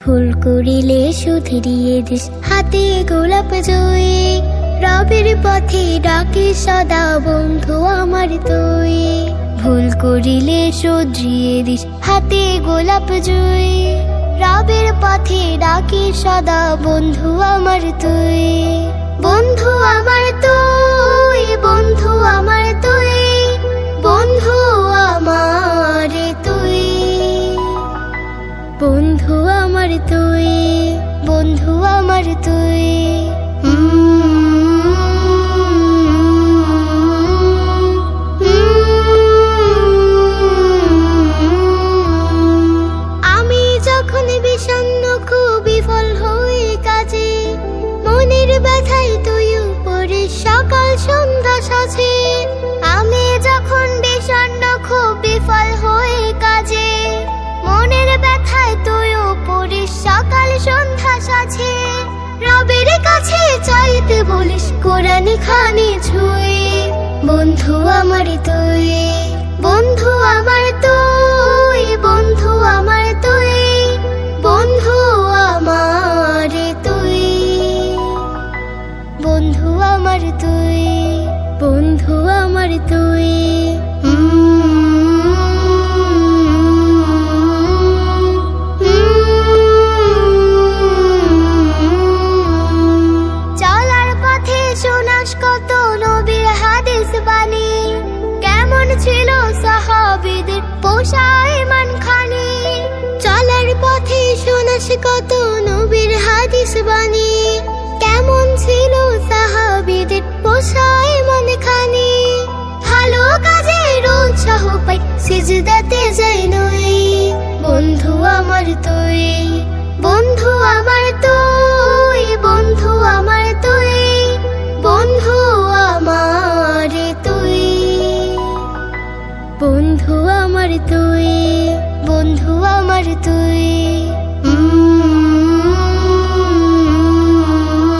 ভুল করিলে শুধরিয়ে দিস, হাতে গোলাপ জুই। রবের পথে ডাকি সদা বন্ধু আমার তুই। ভুল করিলে শুধরিয়ে দিস, হাতে গোলাপ জুই। রবের পথে ডাকি সদা বন্ধু আমার তুই। বন্ধু আমার তুই, বন্ধু আমার তুই, বন্ধু আমার তুই, বন্ধু আমার তুই, বন্ধু আমার তুই। আমি যখন বিষণ্ণ খুব বিফল হই কাজে, মনের ব্যথায় তুই উপরে সকাল সন্ধ্যা সাজে। আমি যখন বিষণ্ণ খুব বিফল হই কাজে, মনের ব্যথায় তুই উপরে সকাল সন্ধ্যা সাজে। রবের কাছে চাইতে বলিস কোরআন খানি ছুঁয়ে। বন্ধু আমার তুই, বন্ধু আমার তুই, বন্ধু আমার তুই, বন্ধু আমার তুই, বন্ধু আমার তুই, বন্ধু আমার তুই। চলার পথে শোনাস কত নবীর হাদিস বাণী, কেমন ছিল সাহাবীদের পোষা ঈমান খানি। চলার পথে শোনাস কত নবীর হাদিস বাণী, কেমন ছিল সাহাবীদের পোষা ঈমান খানি। ভালো কাজের উৎসাহ পাই সিজদাতে যাই নই। বন্ধু আমার তুই, বন্ধু আমার তুই, বন্ধু আমার তুই, বন্ধু আমার তুই, বন্ধু আমার তুই, বন্ধু আমার তুই।